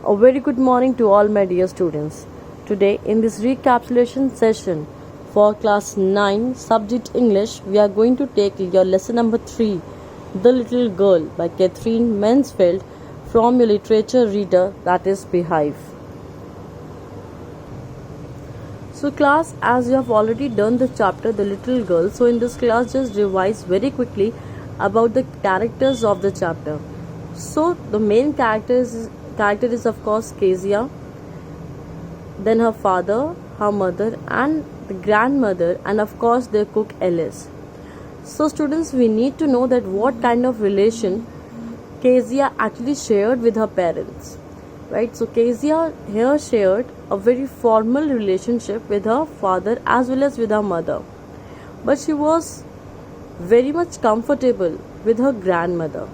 A very good morning to all my dear students. Today in this recapitulation session for class 9 subject English, we are going to take your lesson number 3, The Little Girl by Catherine Mansfield from your literature reader, that is Beehive. So class, as you have already done the chapter The Little Girl, so in this class just revise very quickly about the characters of the chapter. So the main character is of course Kezia, then her father, her mother and the grandmother, and of course their cook Alice. So students, we need to know that what kind of relation Kezia actually shared with her parents, right? So Kezia here shared a very formal relationship with her father as well as with her mother, but she was very much comfortable with her grandmother.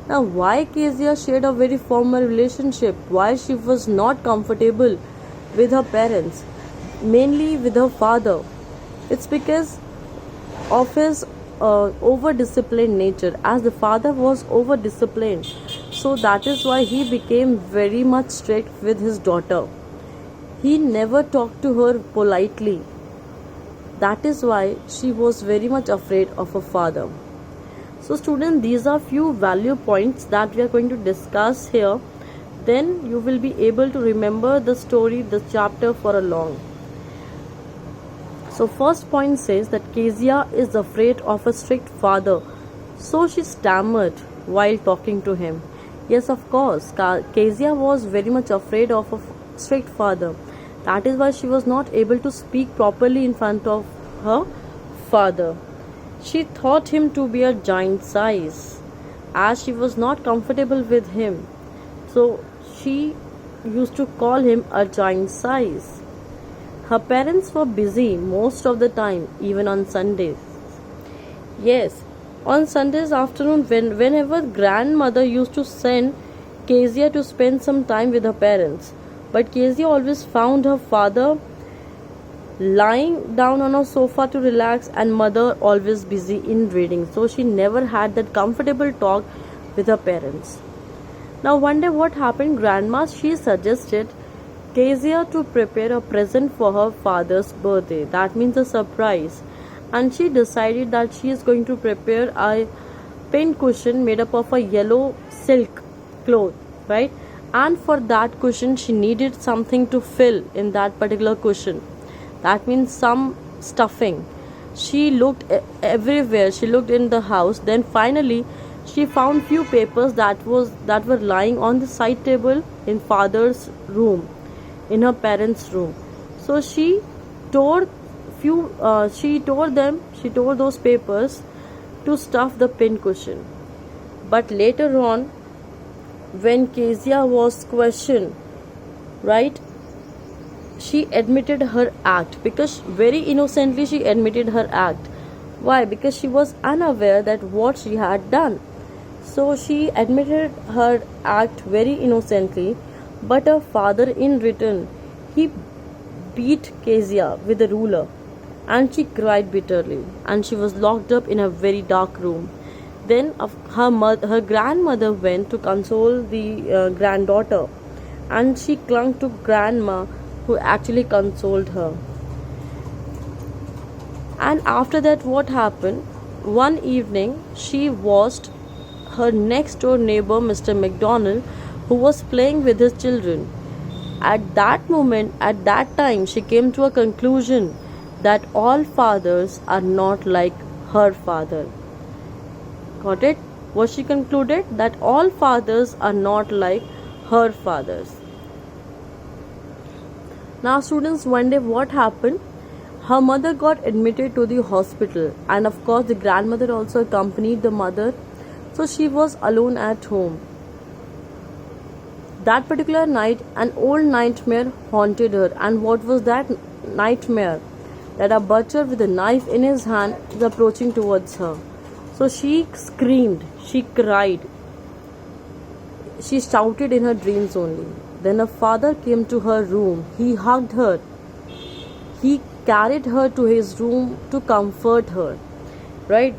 Now, why Kezia shared a very formal relationship? Why she was not comfortable with her parents, mainly with her father? It's because of his over-disciplined nature, as the father was over-disciplined. So that is why he became very much strict with his daughter. He never talked to her politely. That is why she was very much afraid of her father. So students, these are few value points that we are going to discuss here. Then you will be able to remember the story, the chapter for a long. So first point says that Kezia is afraid of a strict father. So she stammered while talking to him. Yes, of course, Kezia was very much afraid of a strict father. That is why she was not able to speak properly in front of her father. She thought him to be a giant size, as she was not comfortable with him. So she used to call him a giant size. Her parents were busy most of the time, even on Sundays. Yes, on Sundays afternoon, whenever grandmother used to send Kezia to spend some time with her parents, but Kezia always found her father lying down on a sofa to relax and mother always busy in reading. So she never had that comfortable talk with her parents. Now one day what happened, grandma, she suggested Kezia to prepare a present for her father's birthday. That means a surprise. And she decided that she is going to prepare a pin cushion made up of a yellow silk cloth, right? And for that cushion she needed something to fill in that particular cushion. That means some stuffing. She looked everywhere. She looked in the house. Then finally, she found few papers that were lying on the side table in father's room, in her parents' room. So she tore those papers to stuff the pin cushion. But later on, when Kezia was questioned, right, she admitted her act, because very innocently she admitted her act. Why? Because she was unaware that what she had done. So she admitted her act very innocently, but her father in return, he beat Kezia with a ruler and she cried bitterly and she was locked up in a very dark room. Then her grandmother went to console the granddaughter, and she clung to grandma, who actually consoled her. And after that, what happened? One evening, she watched her next door neighbor, Mr. McDonald, who was playing with his children. At that moment, at that time, she came to a conclusion that all fathers are not like her father. Got it? What she concluded? That all fathers are not like her fathers. Now students, one day what happened? Her mother got admitted to the hospital, and of course the grandmother also accompanied the mother. So she was alone at home. That particular night, an old nightmare haunted her. And what was that nightmare? That a butcher with a knife in his hand is approaching towards her. So she screamed, she cried, she shouted in her dreams only. Then her father came to her room. He hugged her. He carried her to his room to comfort her. Right?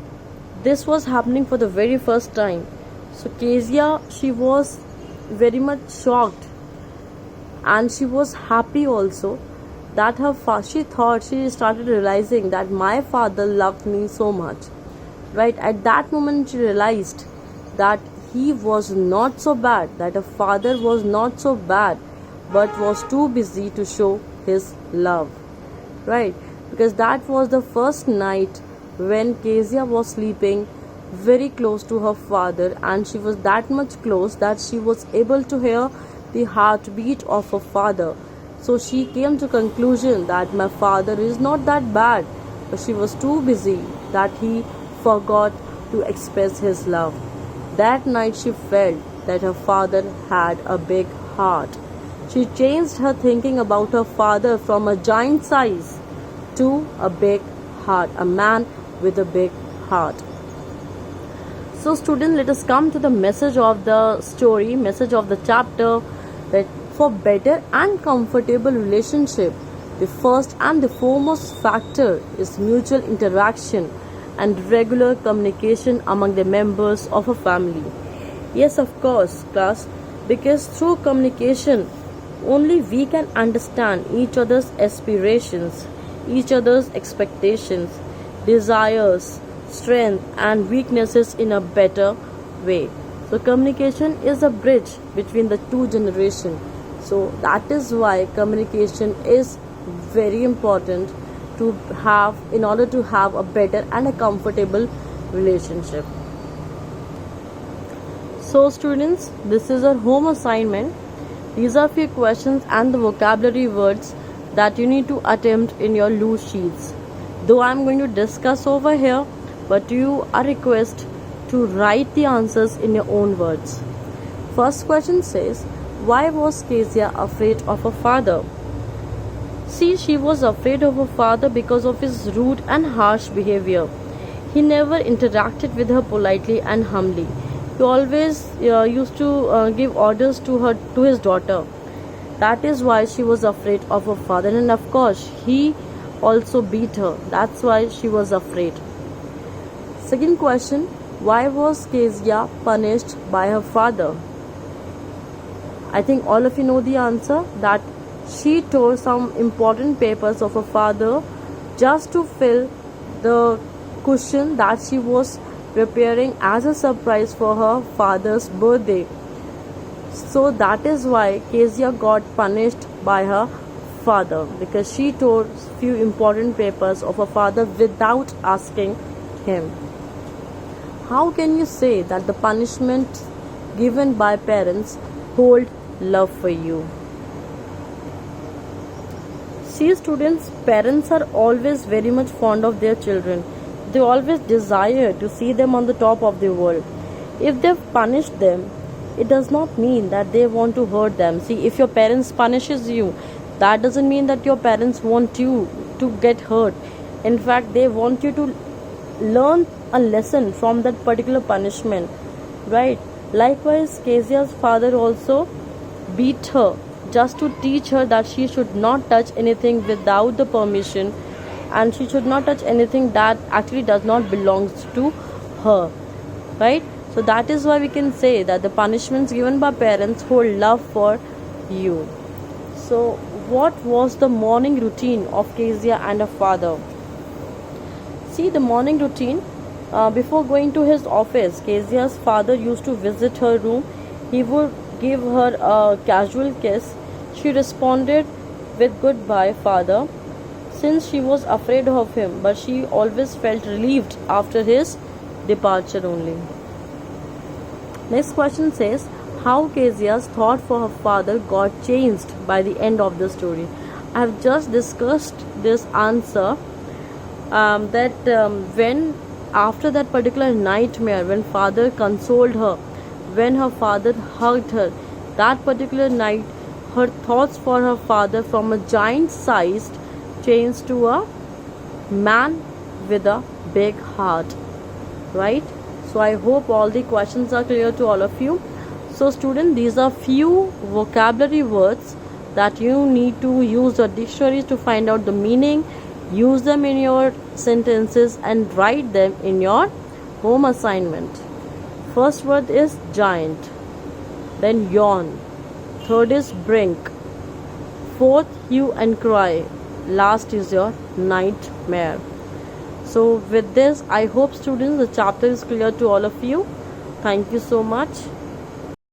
This was happening for the very first time. So Kezia, she was very much shocked and she was happy also that she started realizing that my father loved me so much. Right at that moment, she realized that he was not so bad, that her father was not so bad, but was too busy to show his love. Right, because that was the first night when Kezia was sleeping very close to her father, and she was that much close that she was able to hear the heartbeat of her father. So she came to conclusion that my father is not that bad, but she was too busy that he forgot to express his love. That night she felt that her father had a big heart. She changed her thinking about her father from a giant size to a big heart, a man with a big heart. So students, let us come to the message of the story, message of the chapter, that for better and comfortable relationship, the first and the foremost factor is mutual interaction and regular communication among the members of a family. Yes, of course, class, because through communication only we can understand each other's aspirations, each other's expectations, desires, strength and weaknesses in a better way. So communication is a bridge between the two generations. So that is why communication is very important to have in order to have a better and a comfortable relationship. So students, this is our home assignment. These are few questions and the vocabulary words that you need to attempt in your loose sheets. Though I am going to discuss over here, but you are requested to write the answers in your own words. First question says, why was Kezia afraid of her father? See, she was afraid of her father because of his rude and harsh behavior. He never interacted with her politely and humbly. He always used to give orders to his daughter. That is why she was afraid of her father, and of course he also beat her. That's why she was afraid. Second question, why was Kezia punished by her father? I think all of you know the answer, that she tore some important papers of her father just to fill the cushion that she was preparing as a surprise for her father's birthday. So that is why Kezia got punished by her father, because she tore few important papers of her father without asking him. How can you say that the punishment given by parents hold love for you? See students, parents are always very much fond of their children. They always desire to see them on the top of the world. If they've punished them, it does not mean that they want to hurt them. See, if your parents punishes you, that doesn't mean that your parents want you to get hurt. In fact, they want you to learn a lesson from that particular punishment, right? Likewise, Kezia's father also beat her just to teach her that she should not touch anything without the permission, and she should not touch anything that actually does not belong to her, right? So that is why we can say that the punishments given by parents hold love for you. So what was the morning routine of Kezia and her father? See, the morning routine, before going to his office, Kezia's father used to visit her room. He would give her a casual kiss. She responded with goodbye, father, since she was afraid of him, but she always felt relieved after his departure only. Next question says, how Kezia's thought for her father got changed by the end of the story. I have just discussed this answer, when after that particular nightmare, when father consoled her, when her father hugged her, that particular night, her thoughts for her father from a giant sized changed to a man with a big heart, right? So I hope all the questions are clear to all of you. So student, these are few vocabulary words that you need to use your dictionaries to find out the meaning, use them in your sentences and write them in your home assignment. First word is giant, then yawn, third is brink, Fourth, hue and cry. Last is your nightmare. So with this, I hope students the chapter is clear to all of you. Thank you so much.